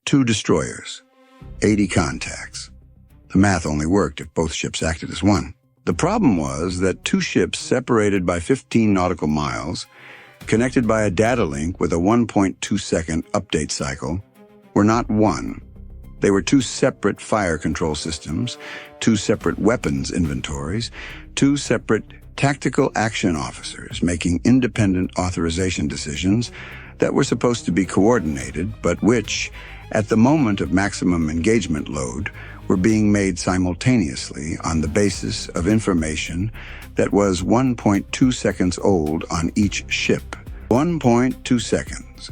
2 destroyers, 80 contacts. The math only worked if both ships acted as one. The problem was that 2 ships separated by 15 nautical miles, connected by a data link with a 1.2-second update cycle, were not one. They were 2 separate fire control systems, 2 separate weapons inventories, 2 separate tactical action officers making independent authorization decisions that were supposed to be coordinated, but which, at the moment of maximum engagement load, were being made simultaneously on the basis of information that was 1.2 seconds old on each ship. 1.2 seconds.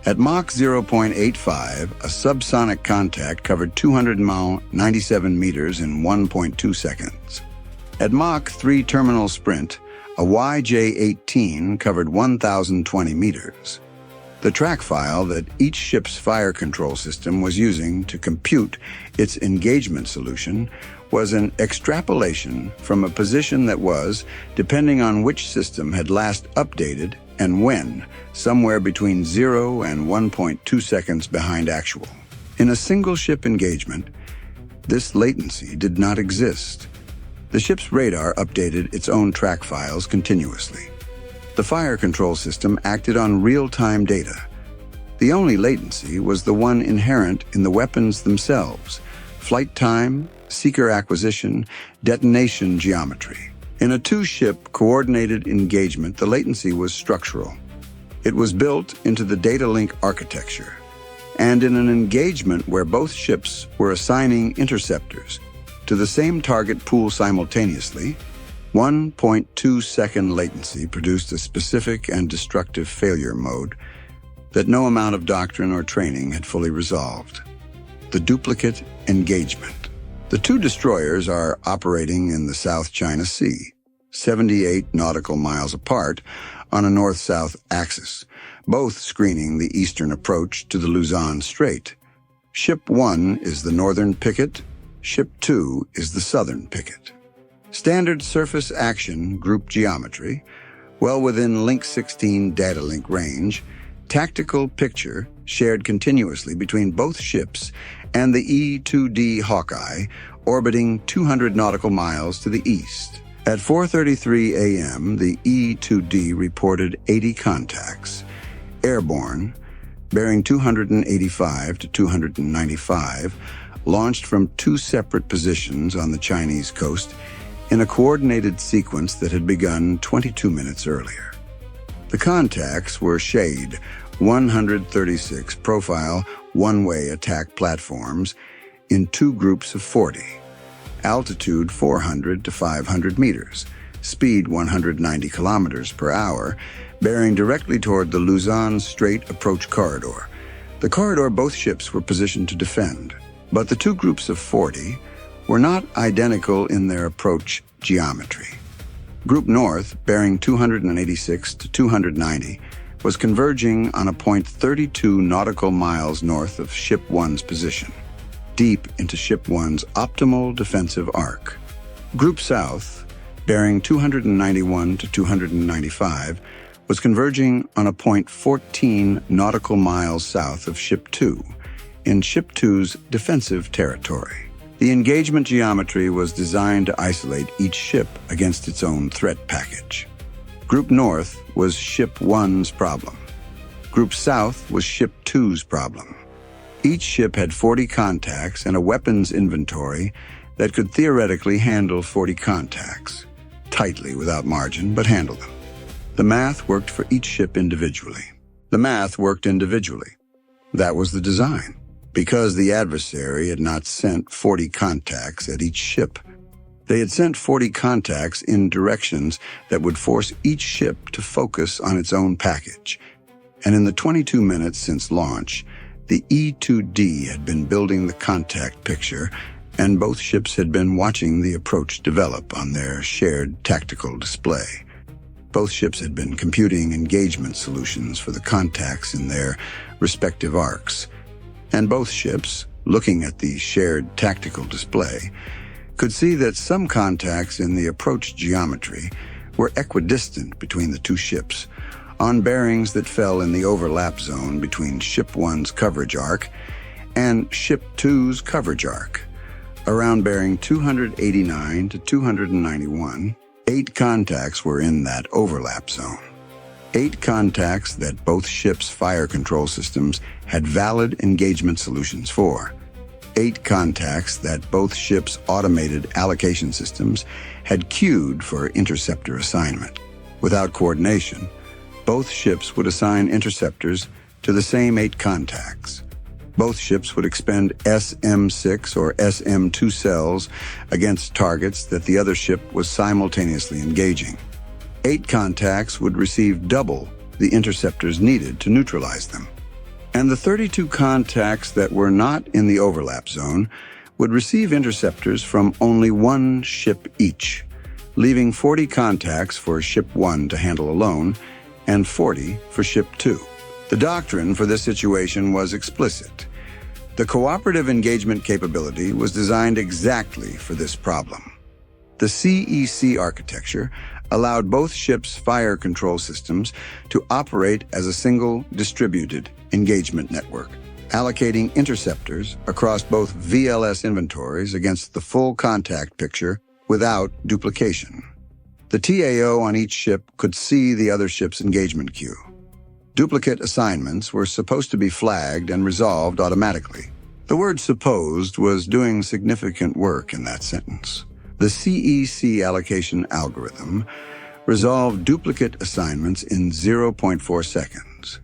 At Mach 0.85, a subsonic contact covered 297 meters in 1.2 seconds. At Mach 3 terminal sprint, a YJ-18 covered 1,020 meters. The track file that each ship's fire control system was using to compute its engagement solution was an extrapolation from a position that was, depending on which system had last updated and when, somewhere between 0 and 1.2 seconds behind actual. In a single ship engagement, this latency did not exist. The ship's radar updated its own track files continuously. The fire control system acted on real-time data. The only latency was the one inherent in the weapons themselves: flight time, seeker acquisition, detonation geometry. In a 2-ship coordinated engagement, the latency was structural. It was built into the Datalink architecture. And in an engagement where both ships were assigning interceptors to the same target pool simultaneously, 1.2-second latency produced a specific and destructive failure mode that no amount of doctrine or training had fully resolved: the duplicate engagement. The 2 destroyers are operating in the South China Sea, 78 nautical miles apart on a north-south axis, both screening the eastern approach to the Luzon Strait. Ship 1 is the northern picket, Ship 2 is the southern picket. Standard surface action group geometry, well within Link 16 data link range, tactical picture shared continuously between both ships and the E-2D Hawkeye orbiting 200 nautical miles to the east. At 4:33 a.m., the E-2D reported 80 contacts, airborne, bearing 285 to 295, launched from 2 separate positions on the Chinese coast in a coordinated sequence that had begun 22 minutes earlier. The contacts were Shade 136 profile one-way attack platforms in 2 groups of 40, altitude 400 to 500 meters, speed 190 kilometers per hour, bearing directly toward the Luzon Strait approach corridor. The corridor both ships were positioned to defend, but the 2 groups of 40 were not identical in their approach geometry. Group North, bearing 286 to 290, was converging on a point 32 nautical miles north of Ship 1's position, deep into Ship 1's optimal defensive arc. Group South, bearing 291 to 295, was converging on a point 14 nautical miles south of Ship 2, in Ship 2's defensive territory. The engagement geometry was designed to isolate each ship against its own threat package. Group North was Ship 1's problem. Group South was Ship 2's problem. Each ship had 40 contacts and a weapons inventory that could theoretically handle 40 contacts, tightly without margin, but handle them. The math worked for each ship individually. The math worked individually. That was the design. Because the adversary had not sent 40 contacts at each ship. They had sent 40 contacts in directions that would force each ship to focus on its own package. And in the 22 minutes since launch, the E-2D had been building the contact picture, and both ships had been watching the approach develop on their shared tactical display. Both ships had been computing engagement solutions for the contacts in their respective arcs. And both ships, looking at the shared tactical display, could see that some contacts in the approach geometry were equidistant between the 2 ships, on bearings that fell in the overlap zone between Ship 1's coverage arc and Ship 2's coverage arc. Around bearing 289 to 291, 8 contacts were in that overlap zone. 8 contacts that both ships' fire control systems had valid engagement solutions for. 8 contacts that both ships' automated allocation systems had queued for interceptor assignment. Without coordination, both ships would assign interceptors to the same 8 contacts. Both ships would expend SM-6 or SM-2 cells against targets that the other ship was simultaneously engaging. 8 contacts would receive double the interceptors needed to neutralize them. And the 32 contacts that were not in the overlap zone would receive interceptors from only 1 ship each, leaving 40 contacts for Ship 1 to handle alone and 40 for Ship 2. The doctrine for this situation was explicit. The Cooperative Engagement Capability was designed exactly for this problem. The CEC architecture allowed both ships' fire control systems to operate as a single distributed engagement network, allocating interceptors across both VLS inventories against the full contact picture without duplication. The TAO on each ship could see the other ship's engagement queue. Duplicate assignments were supposed to be flagged and resolved automatically. The word "supposed" was doing significant work in that sentence. The CEC allocation algorithm resolved duplicate assignments in 0.4 seconds.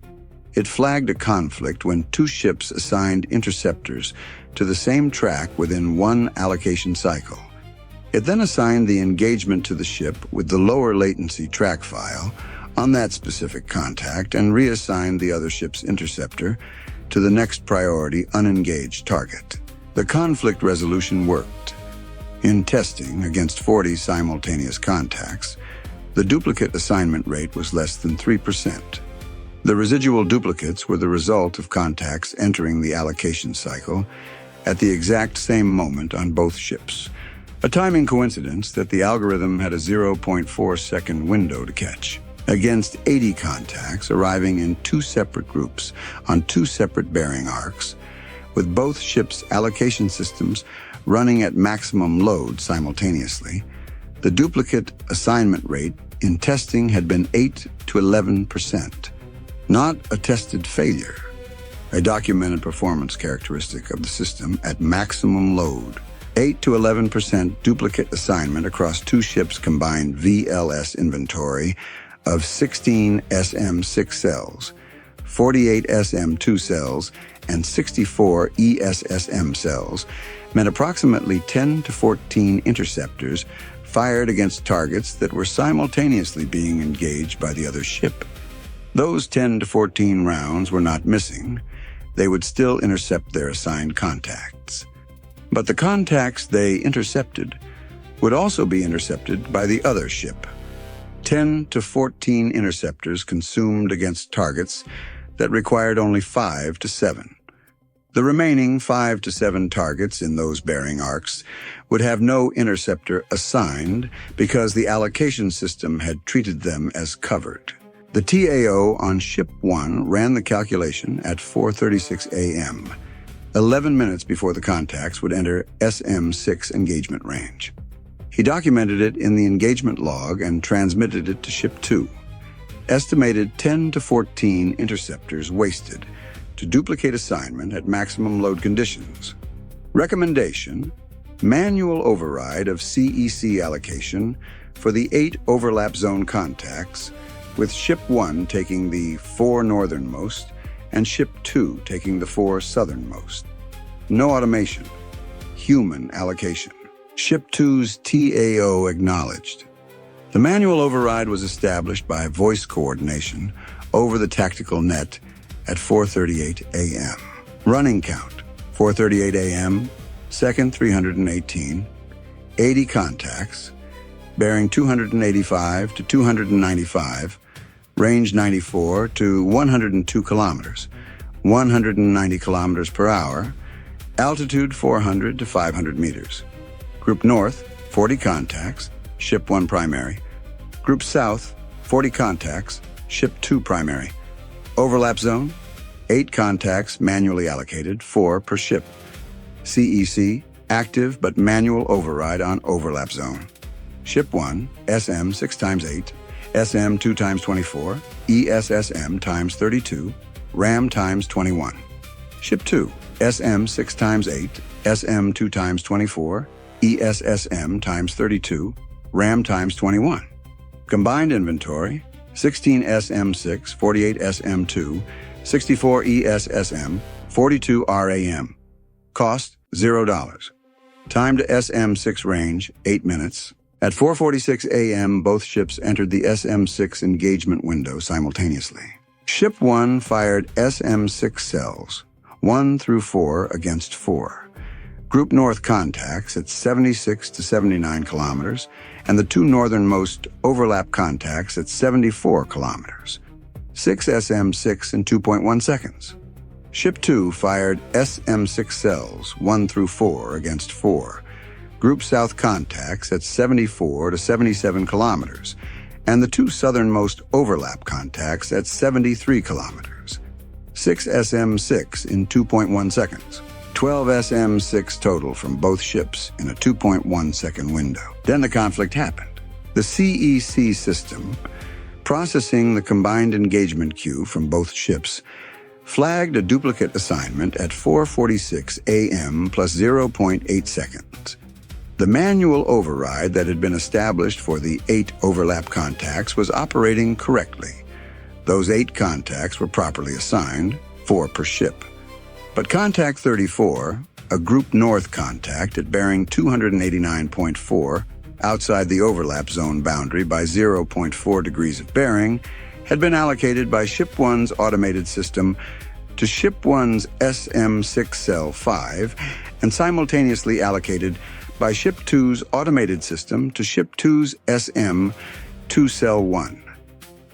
It flagged a conflict when 2 ships assigned interceptors to the same track within 1 allocation cycle. It then assigned the engagement to the ship with the lower latency track file on that specific contact and reassigned the other ship's interceptor to the next priority unengaged target. The conflict resolution worked. In testing against 40 simultaneous contacts, the duplicate assignment rate was less than 3%. The residual duplicates were the result of contacts entering the allocation cycle at the exact same moment on both ships, a timing coincidence that the algorithm had a 0.4-second window to catch. Against 80 contacts arriving in 2 separate groups on 2 separate bearing arcs, with both ships' allocation systems running at maximum load simultaneously, the duplicate assignment rate in testing had been 8 to 11%. Not a tested failure, a documented performance characteristic of the system at maximum load. 8 to 11% duplicate assignment across 2 ships' combined VLS inventory of 16 SM-6 cells, 48 SM-2 cells, and 64 ESSM cells meant approximately 10 to 14 interceptors fired against targets that were simultaneously being engaged by the other ship. Those 10 to 14 rounds were not missing. They would still intercept their assigned contacts. But the contacts they intercepted would also be intercepted by the other ship. 10 to 14 interceptors consumed against targets that required only 5 to 7. The remaining 5 to 7 targets in those bearing arcs would have no interceptor assigned because the allocation system had treated them as covered. The TAO on Ship 1 ran the calculation at 4:36 a.m., 11 minutes before the contacts would enter SM-6 engagement range. He documented it in the engagement log and transmitted it to Ship 2. Estimated 10 to 14 interceptors wasted to duplicate assignment at maximum load conditions. Recommendation: manual override of CEC allocation for the 8 overlap zone contacts, with Ship 1 taking the 4 northernmost and Ship 2 taking the 4 southernmost. No automation. Human allocation. Ship 2's TAO acknowledged. The manual override was established by voice coordination over the tactical net at 4:38 a.m. Running count: 4:38 a.m., second 318, 80 contacts, bearing 285 to 295, range 94 to 102 kilometers, 190 kilometers per hour, altitude 400 to 500 meters. Group North, 40 contacts, Ship 1 primary. Group South, 40 contacts, Ship 2 primary. Overlap zone, 8 contacts manually allocated, 4 per ship. CEC, active but manual override on overlap zone. Ship 1, SM 6x8, SM 2x24, ESSM times 32, RAM times 21. Ship 2, SM 6x8, SM 2x24, ESSM times 32, RAM times 21. Combined inventory, 16 SM6, 48 SM2, 64 ESSM, 42 RAM. Cost, $0. Time to SM6 range, 8 minutes. At 4:46 a.m., both ships entered the SM6 engagement window simultaneously. Ship 1 fired SM6 cells, 1 through 4 against 4. Group North contacts at 76 to 79 kilometers, and the 2 northernmost overlap contacts at 74 kilometers. 6 SM6 in 2.1 seconds. Ship 2 fired SM6 cells, 1 through 4 against 4. Group South contacts at 74 to 77 kilometers, and the 2 southernmost overlap contacts at 73 kilometers. 6 SM6 in 2.1 seconds. 12 SM6 total from both ships in a 2.1 second window. Then the conflict happened. The CEC system, processing the combined engagement queue from both ships, flagged a duplicate assignment at 4:46 a.m. plus 0.8 seconds. The manual override that had been established for the 8 overlap contacts was operating correctly. Those 8 contacts were properly assigned, 4 per ship. But Contact 34, a Group North contact at bearing 289.4 outside the overlap zone boundary by 0.4 degrees of bearing, had been allocated by Ship 1's automated system to Ship 1's SM6 Cell 5 and simultaneously allocated by Ship 2's automated system to Ship 2's SM2 Cell 1.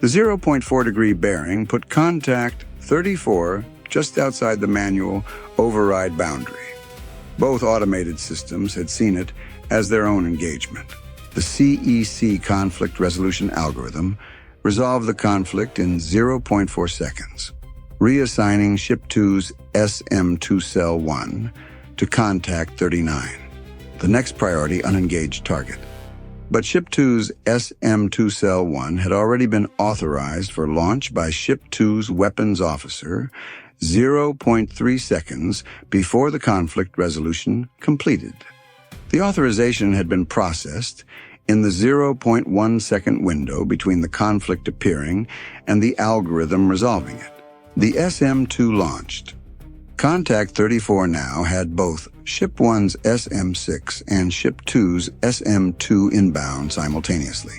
The 0.4 degree bearing put Contact 34 just outside the manual override boundary. Both automated systems had seen it as their own engagement. The CEC conflict resolution algorithm resolved the conflict in 0.4 seconds, reassigning Ship 2's SM2 Cell 1 to Contact 39, the next priority unengaged target. But Ship 2's SM2 Cell 1 had already been authorized for launch by Ship 2's weapons officer 0.3 seconds before the conflict resolution completed. The authorization had been processed in the 0.1 second window between the conflict appearing and the algorithm resolving it. The SM2 launched. Contact 34 now had both Ship 1's SM6 and Ship 2's SM2 inbound simultaneously.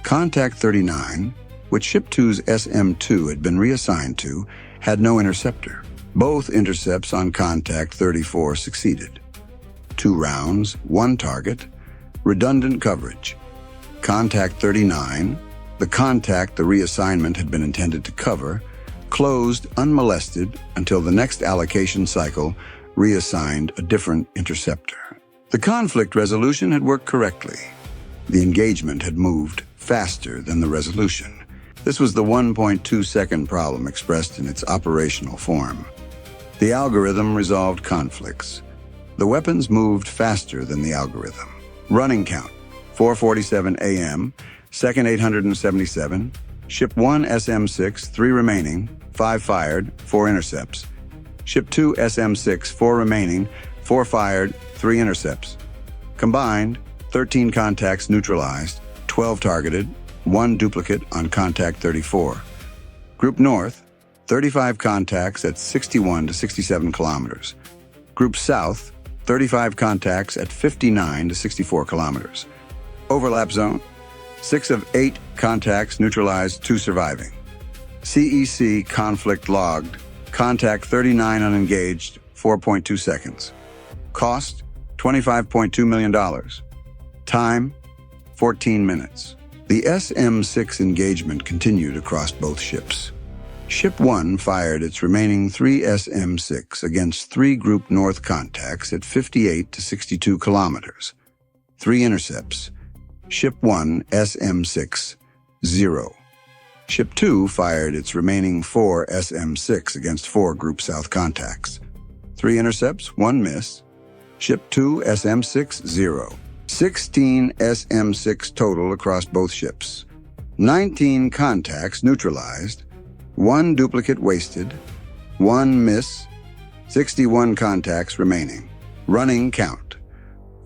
Contact 39, which Ship 2's SM2 had been reassigned to, had no interceptor. Both intercepts on Contact 34 succeeded. 2 rounds, 1 target, redundant coverage. Contact 39, the contact the reassignment had been intended to cover, closed unmolested until the next allocation cycle reassigned a different interceptor. The conflict resolution had worked correctly. The engagement had moved faster than the resolution. This was the 1.2-second problem expressed in its operational form. The algorithm resolved conflicts. The weapons moved faster than the algorithm. Running count, 4:47 a.m., second 877, Ship 1 SM6, 3 remaining, 5 fired, 4 intercepts. Ship 2 SM6, 4 remaining, 4 fired, 3 intercepts. Combined, 13 contacts neutralized, 12 targeted, 1 duplicate on Contact 34. Group North, 35 contacts at 61 to 67 kilometers. Group South, 35 contacts at 59 to 64 kilometers. Overlap zone, 6 of 8 contacts neutralized, 2 surviving. CEC conflict logged, Contact 39 unengaged, 4.2 seconds. Cost, $25.2 million. Time, 14 minutes. The SM6 engagement continued across both ships. Ship 1 fired its remaining 3 SM6 against 3 Group North contacts at 58 to 62 kilometers. 3 intercepts. Ship 1 SM6, 0. Ship 2 fired its remaining 4 SM-6 against 4 Group South contacts. 3 intercepts, 1 miss. Ship 2 SM-6 0. 16 SM-6 total across both ships. 19 contacts neutralized, 1 duplicate wasted, 1 miss, 61 contacts remaining. Running count: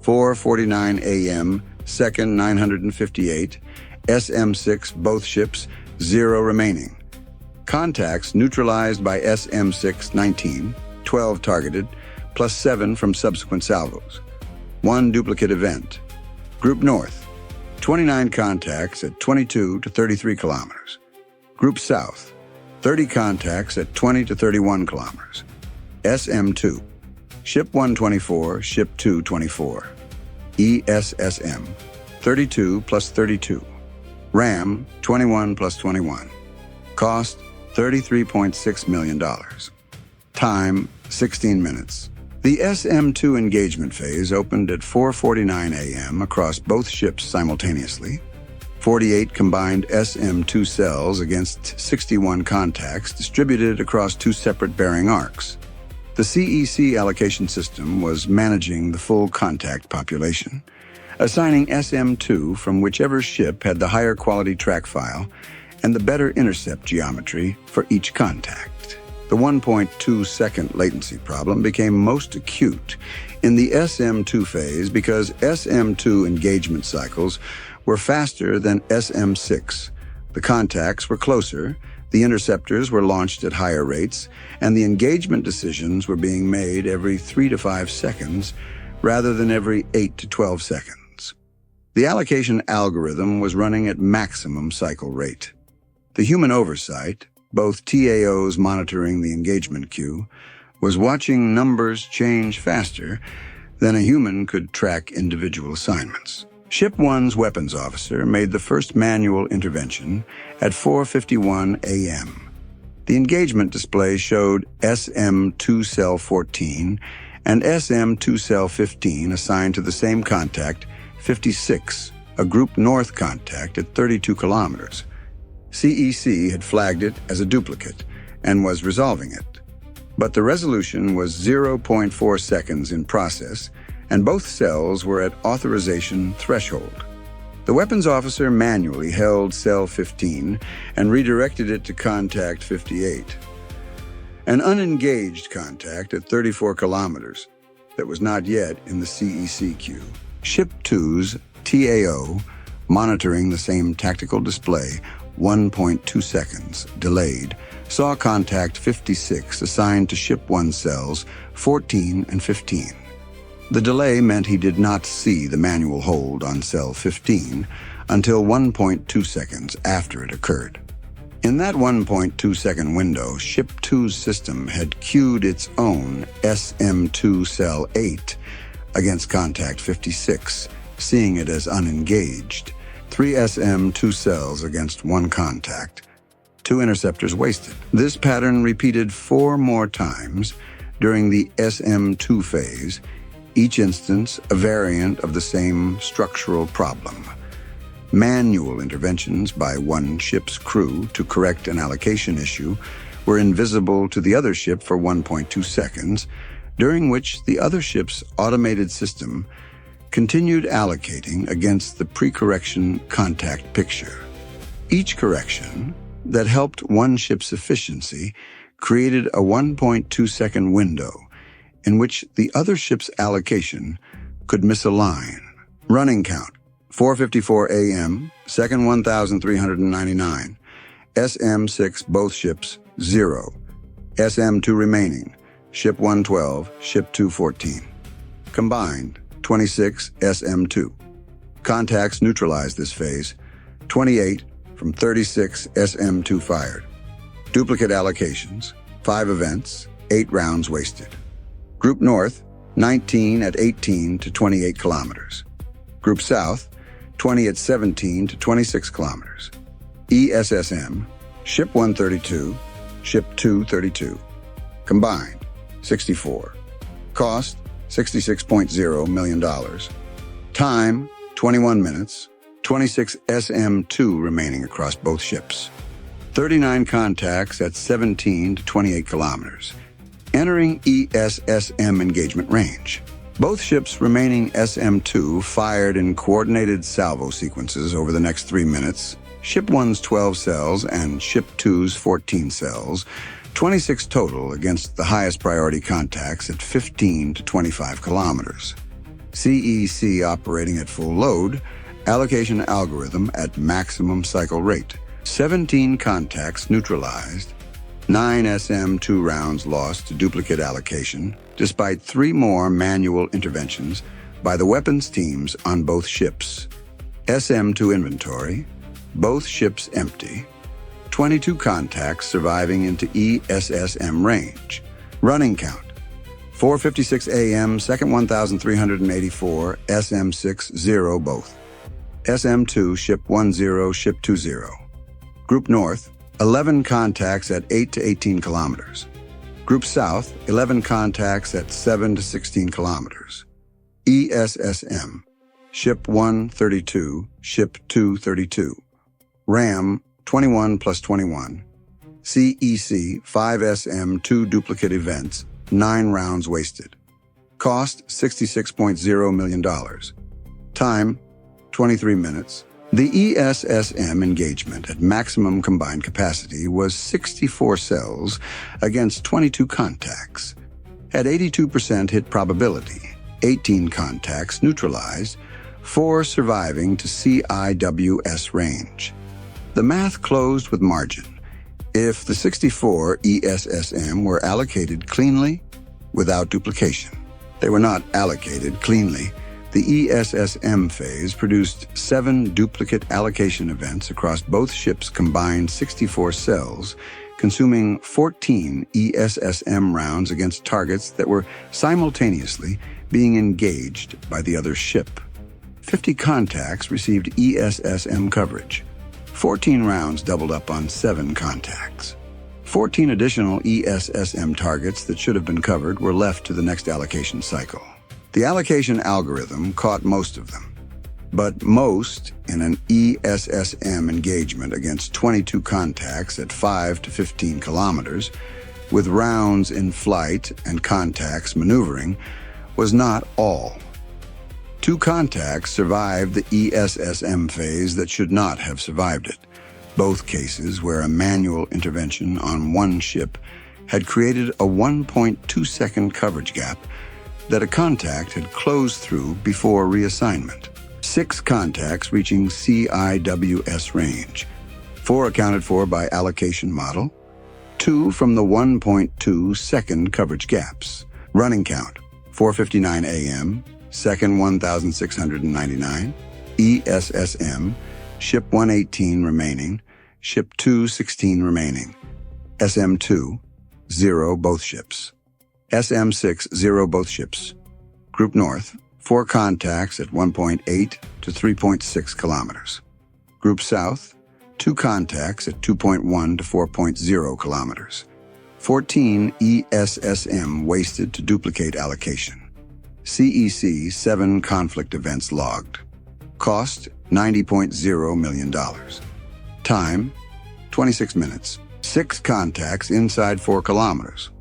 4:49 a.m., second 958, SM-6 both ships, 0 remaining. Contacts neutralized by SM-6 19, 12 targeted, plus 7 from subsequent salvos. 1 duplicate event. Group North, 29 contacts at 22 to 33 kilometers. Group South, 30 contacts at 20 to 31 kilometers. SM-2, Ship 124, Ship 224. ESSM, 32 plus 32. RAM, 21 plus 21. Cost, $33.6 million. Time, 16 minutes. The SM-2 engagement phase opened at 4:49 a.m. across both ships simultaneously. 48 combined SM-2 cells against 61 contacts distributed across 2 separate bearing arcs. The CEC allocation system was managing the full contact population, assigning SM-2 from whichever ship had the higher quality track file and the better intercept geometry for each contact. The 1.2-second latency problem became most acute in the SM-2 phase because SM-2 engagement cycles were faster than SM-6. The contacts were closer, the interceptors were launched at higher rates, and the engagement decisions were being made every 3 to 5 seconds rather than every 8 to 12 seconds. The allocation algorithm was running at maximum cycle rate. The human oversight, both TAOs monitoring the engagement queue, was watching numbers change faster than a human could track individual assignments. Ship 1's weapons officer made the first manual intervention at 4:51 a.m. The engagement display showed SM-2 cell 14 and SM-2 cell 15 assigned to the same contact, 56, a Group North contact at 32 kilometers. CEC had flagged it as a duplicate and was resolving it. But the resolution was 0.4 seconds in process, and both cells were at authorization threshold. The weapons officer manually held cell 15 and redirected it to contact 58, an unengaged contact at 34 kilometers that was not yet in the CEC queue. Ship 2's TAO, monitoring the same tactical display, 1.2 seconds delayed, saw contact 56 assigned to Ship 1 cells 14 and 15. The delay meant he did not see the manual hold on cell 15 until 1.2 seconds after it occurred. In that 1.2-second window, Ship 2's system had queued its own SM-2 cell 8 against contact 56, seeing it as unengaged. 3 SM-2 cells against 1 contact. 2 interceptors wasted. This pattern repeated 4 more times during the SM-2 phase, each instance a variant of the same structural problem. Manual interventions by one ship's crew to correct an allocation issue were invisible to the other ship for 1.2 seconds, during which the other ship's automated system continued allocating against the pre-correction contact picture. Each correction that helped one ship's efficiency created a 1.2-second window in which the other ship's allocation could misalign. Running count: 4:54 a.m., second 1,399. SM-6 both ships, 0. SM-2 remaining, Ship 112, Ship 214. Combined, 26 SM-2. Contacts neutralized this phase, 28 from 36 SM-2 fired. Duplicate allocations, 5 events, 8 rounds wasted. Group North, 19 at 18 to 28 kilometers. Group South, 20 at 17 to 26 kilometers. ESSM, Ship 132, Ship 232. Combined, 64. Cost, $66.0 million. Time, 21 minutes. 26 SM-2 remaining across both ships. 39 contacts at 17 to 28 kilometers, entering ESSM engagement range. Both ships remaining SM-2 fired in coordinated salvo sequences over the next 3 minutes. Ship 1's 12 cells and Ship 2's 14 cells, 26 total against the highest priority contacts at 15 to 25 kilometers. CEC operating at full load, allocation algorithm at maximum cycle rate. 17 contacts neutralized, 9 SM-2 rounds lost to duplicate allocation, despite 3 more manual interventions by the weapons teams on both ships. SM-2 inventory, both ships empty, 22 contacts surviving into ESSM range. Running count, 4:56 a.m., second 1,384, SM-6, 0 both. SM-2, Ship 10, Ship 20. Group North, 11 contacts at 8 to 18 kilometers. Group South, 11 contacts at 7 to 16 kilometers. ESSM, Ship 1, 32, Ship 2, 32. RAM, 21 plus 21. CEC, 5 SM-2 duplicate events, 9 rounds wasted. Cost, $66.0 million. Time, 23 minutes. The ESSM engagement at maximum combined capacity was 64 cells against 22 contacts. At 82% hit probability, 18 contacts neutralized, 4 surviving to CIWS range. The math closed with margin. If the 64 ESSM were allocated cleanly, without duplication. They were not allocated cleanly. The ESSM phase produced 7 duplicate allocation events across both ships' combined 64 cells, consuming 14 ESSM rounds against targets that were simultaneously being engaged by the other ship. 50 contacts received ESSM coverage. 14 rounds doubled up on 7 contacts. 14 additional ESSM targets that should have been covered were left to the next allocation cycle. The allocation algorithm caught most of them, but most in an ESSM engagement against 22 contacts at 5 to 15 kilometers, with rounds in flight and contacts maneuvering, was not all. 2 contacts survived the ESSM phase that should not have survived it, both cases where a manual intervention on one ship had created a 1.2-second coverage gap that a contact had closed through before reassignment. 6 contacts reaching CIWS range, 4 accounted for by allocation model, 2 from the 1.2-second coverage gaps. Running count, 4:59 a.m., second 1,699, ESSM, Ship 118 remaining, Ship 216 remaining, SM-2, 0 both ships, SM-6, 0 both ships. Group North, 4 contacts at 1.8 to 3.6 kilometers. Group South, 2 contacts at 2.1 to 4.0 kilometers. 14 ESSM wasted to duplicate allocation. CEC, 7 conflict events logged. Cost, $90.0 million. Time, 26 minutes. 6 contacts inside 4 kilometers.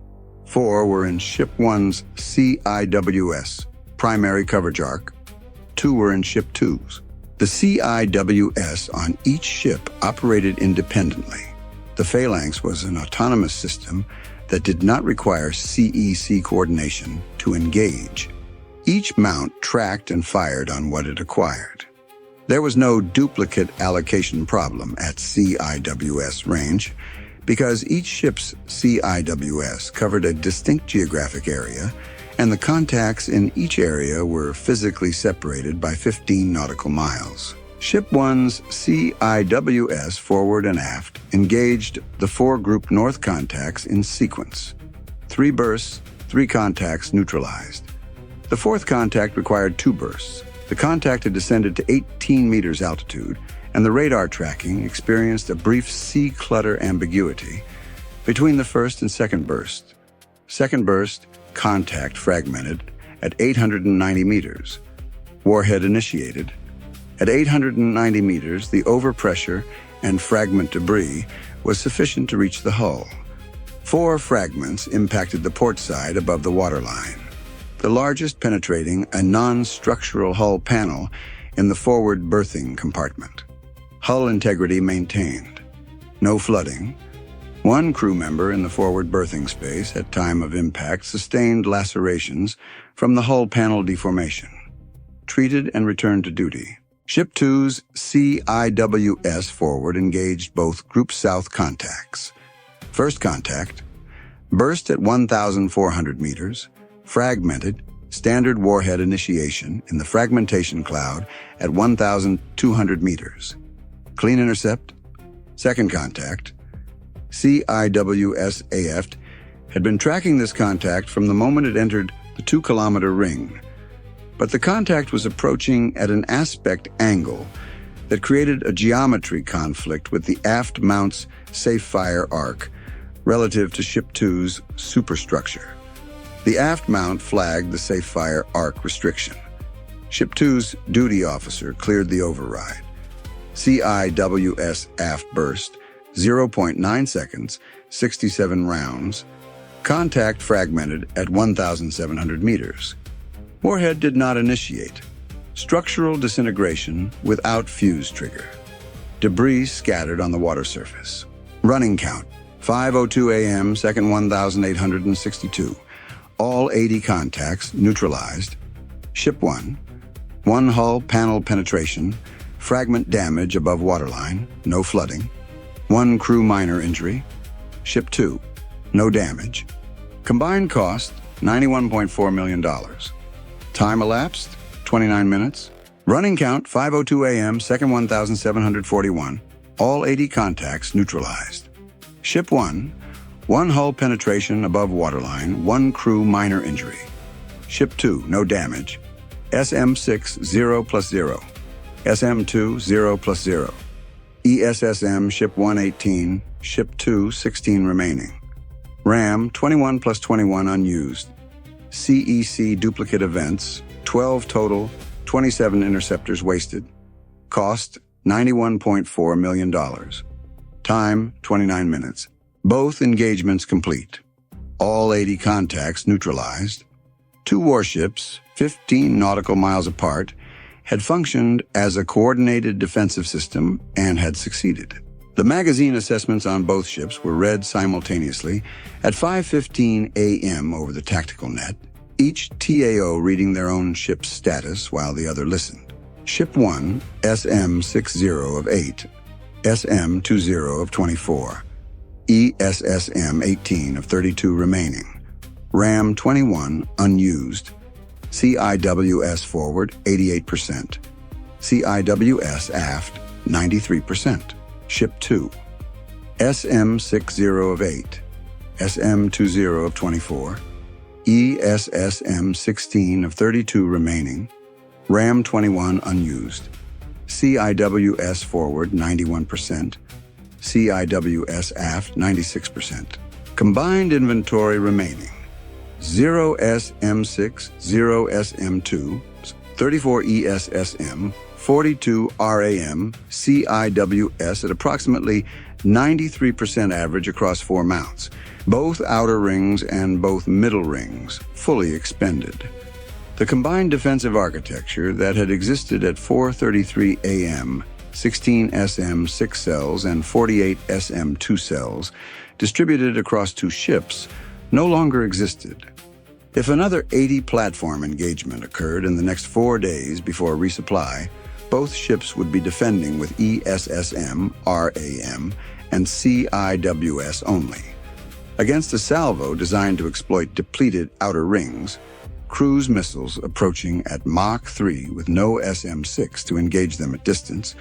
4 were in Ship 1's CIWS, primary coverage arc. 2 were in Ship 2's. The CIWS on each ship operated independently. The Phalanx was an autonomous system that did not require CEC coordination to engage. Each mount tracked and fired on what it acquired. There was no duplicate allocation problem at CIWS range because each ship's CIWS covered a distinct geographic area, and the contacts in each area were physically separated by 15 nautical miles. Ship 1's CIWS forward and aft engaged the 4 Group North contacts in sequence. 3 bursts, 3 contacts neutralized. The 4th contact required 2 bursts. The contact had descended to 18 meters altitude, and the radar tracking experienced a brief sea clutter ambiguity between the 1st and 2nd burst. 2nd burst, contact fragmented at 890 meters. Warhead initiated. At 890 meters, the overpressure and fragment debris was sufficient to reach the hull. 4 fragments impacted the port side above the waterline, the largest penetrating a non-structural hull panel in the forward berthing compartment. Hull integrity maintained. No flooding. 1 crew member in the forward berthing space at time of impact sustained lacerations from the hull panel deformation. Treated and returned to duty. Ship 2's CIWS forward engaged both Group South contacts. First contact, burst at 1,400 meters, fragmented, standard warhead initiation in the fragmentation cloud at 1,200 meters. Clean intercept. Second contact, CIWS AF had been tracking this contact from the moment it entered the 2-kilometer ring, but the contact was approaching at an aspect angle that created a geometry conflict with the aft mount's safe fire arc relative to Ship 2's superstructure. The aft mount flagged the safe fire arc restriction. Ship 2's duty officer cleared the override. CIWS aft burst, 0.9 seconds, 67 rounds. Contact fragmented at 1,700 meters. Warhead did not initiate. Structural disintegration without fuse trigger. Debris scattered on the water surface. Running count, 5:02 a.m., second 1,862. All 80 contacts neutralized. Ship 1, 1 hull panel penetration, fragment damage above waterline, no flooding. 1 crew minor injury. Ship 2, no damage. Combined cost, $91.4 million. Time elapsed, 29 minutes. Running count, 5:02 a.m., second 1,741. All 80 contacts neutralized. Ship 1, 1 hull penetration above waterline, 1 crew minor injury. Ship 2, no damage. SM6, 0 plus 0. SM2, 0 plus 0. ESSM, Ship 1, 18. Ship 2, 16 remaining. RAM, 21 plus 21 unused. CEC duplicate events, 12 total, 27 interceptors wasted. Cost, $91.4 million. Time, 29 minutes. Both engagements complete. All 80 contacts neutralized. 2 warships, 15 nautical miles apart, had functioned as a coordinated defensive system and had succeeded. The magazine assessments on both ships were read simultaneously at 5:15 a.m. over the tactical net, each TAO reading their own ship's status while the other listened. Ship 1, SM60 of 8, SM20 of 24, ESSM 18 of 32 remaining, RAM 21 unused, CIWS forward 88%, CIWS aft 93%. Ship 2, SM60 of 8, SM20 of 24, ESSM 16 of 32 remaining, RAM 21 unused, CIWS forward 91%, CIWS aft 96%. Combined inventory remaining: 0 SM6, 0 SM2, 34 ESSM, 42 RAM, CIWS at approximately 93% average across 4 mounts, both outer rings and both middle rings fully expended. The combined defensive architecture that had existed at 4:33 a.m., 16 SM 6 cells and 48 SM 2 cells, distributed across 2 ships, no longer existed. If another 80 platform engagement occurred in the next 4 days before resupply, both ships would be defending with ESSM, RAM, and CIWS only. Against a salvo designed to exploit depleted outer rings, cruise missiles approaching at Mach 3 with no SM6 to engage them at distance,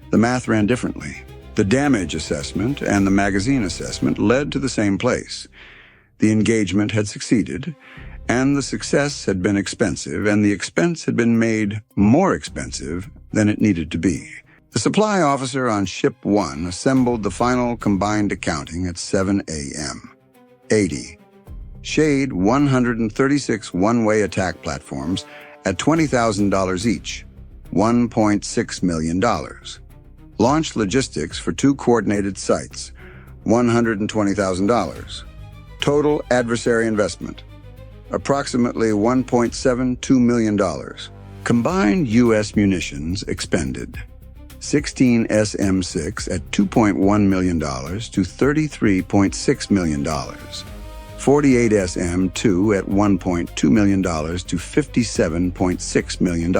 the math ran differently. The damage assessment and the magazine assessment led to the same place. The engagement had succeeded, and the success had been expensive, and the expense had been made more expensive than it needed to be. The supply officer on Ship 1 assembled the final combined accounting at 7 a.m. 80. Shade 136 one-way attack platforms at $20,000 each, $1.6 million. Launch logistics for 2 coordinated sites, $120,000. Total adversary investment, approximately $1.72 million. Combined U.S. munitions expended, 16 SM-6 at $2.1 million to $33.6 million. 48 SM-2 at $1.2 million to $57.6 million.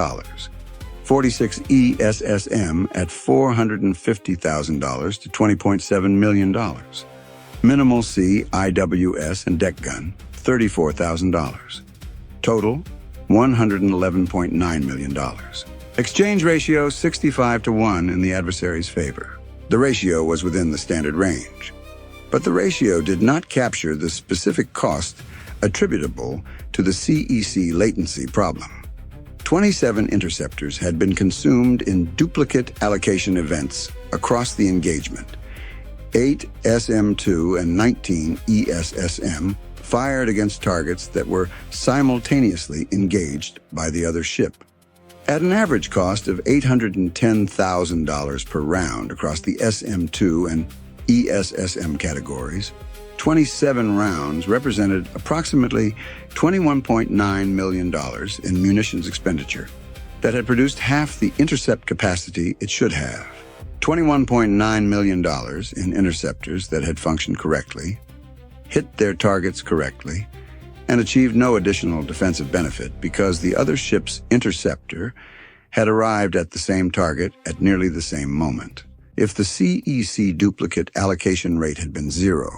46 ESSM at $450,000 to $20.7 million. Minimal C, IWS, and deck gun, $34,000. Total, $111.9 million. Exchange ratio 65-1 in the adversary's favor. The ratio was within the standard range. But the ratio did not capture the specific cost attributable to the CEC latency problem. 27 interceptors had been consumed in duplicate allocation events across the engagement. 8 SM-2 and 19 ESSM fired against targets that were simultaneously engaged by the other ship. At an average cost of $810,000 per round across the SM-2 and ESSM categories, 27 rounds represented approximately $21.9 million in munitions expenditure that had produced half the intercept capacity it should have. $21.9 million in interceptors that had functioned correctly, hit their targets correctly, and achieved no additional defensive benefit because the other ship's interceptor had arrived at the same target at nearly the same moment. If the CEC duplicate allocation rate had been 0,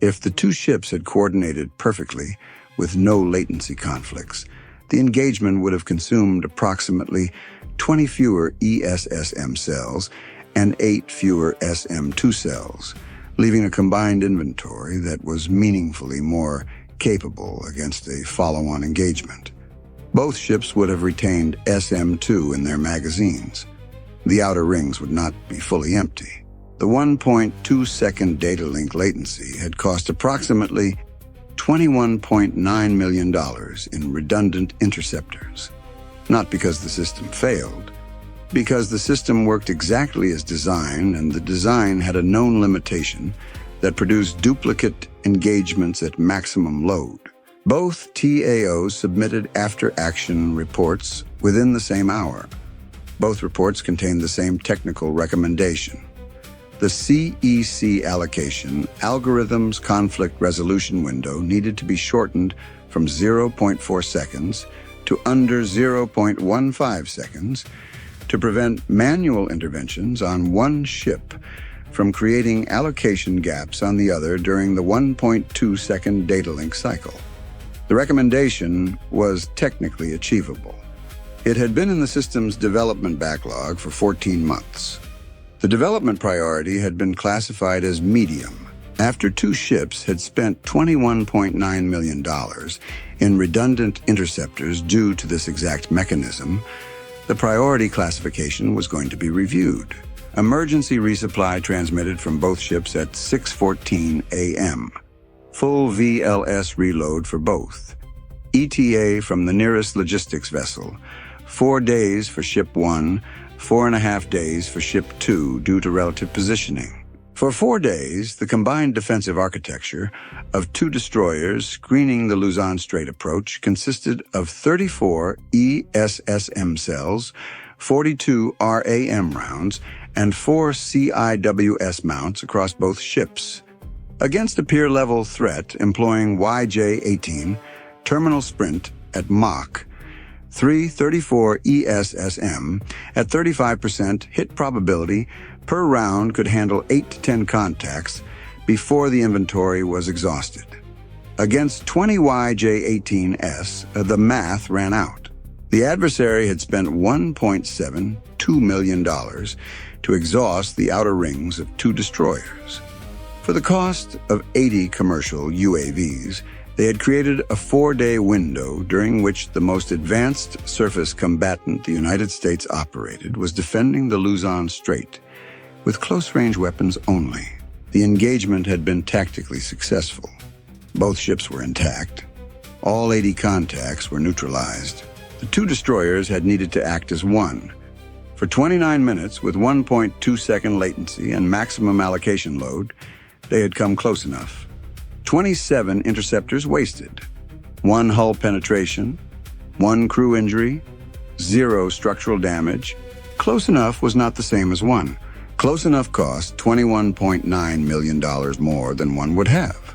if the two ships had coordinated perfectly with no latency conflicts, the engagement would have consumed approximately 20 fewer ESSM cells and 8 fewer SM-2 cells, leaving a combined inventory that was meaningfully more capable against a follow-on engagement. Both ships would have retained SM-2 in their magazines. The outer rings would not be fully empty. The 1.2-second Datalink latency had cost approximately $21.9 million in redundant interceptors. Not because the system failed, because the system worked exactly as designed, and the design had a known limitation that produced duplicate engagements at maximum load. Both TAOs submitted after-action reports within the same hour. Both reports contained the same technical recommendation. The CEC allocation algorithm's conflict resolution window needed to be shortened from 0.4 seconds to under 0.15 seconds to prevent manual interventions on one ship from creating allocation gaps on the other during the 1.2-second Datalink cycle. The recommendation was technically achievable. It had been in the system's development backlog for 14 months. The development priority had been classified as medium after two ships had spent $21.9 million in redundant interceptors due to this exact mechanism. The priority classification was going to be reviewed. Emergency resupply transmitted from both ships at 6:14 a.m. Full VLS reload for both. ETA from the nearest logistics vessel. 4 days for Ship 1, 4.5 days for Ship 2 due to relative positioning. For 4 days, the combined defensive architecture of two destroyers screening the Luzon Strait approach consisted of 34 ESSM cells, 42 RAM rounds, and 4 CIWS mounts across both ships. Against a peer-level threat employing YJ-18, terminal sprint at Mach 334 ESSM at 35% hit probability per round could handle 8 to 10 contacts before the inventory was exhausted. Against 20 YJ-18S, the math ran out. The adversary had spent $1.72 million to exhaust the outer rings of two destroyers. For the cost of 80 commercial UAVs, they had created a 4-day window during which the most advanced surface combatant the United States operated was defending the Luzon Strait with close-range weapons only. The engagement had been tactically successful. Both ships were intact. All 80 contacts were neutralized. The two destroyers had needed to act as one. For 29 minutes with 1.2-second latency and maximum allocation load, they had come close enough. 27 interceptors wasted. 1 hull penetration, 1 crew injury, 0 structural damage. Close enough was not the same as 1. Close enough cost $21.9 million more than 1 would have.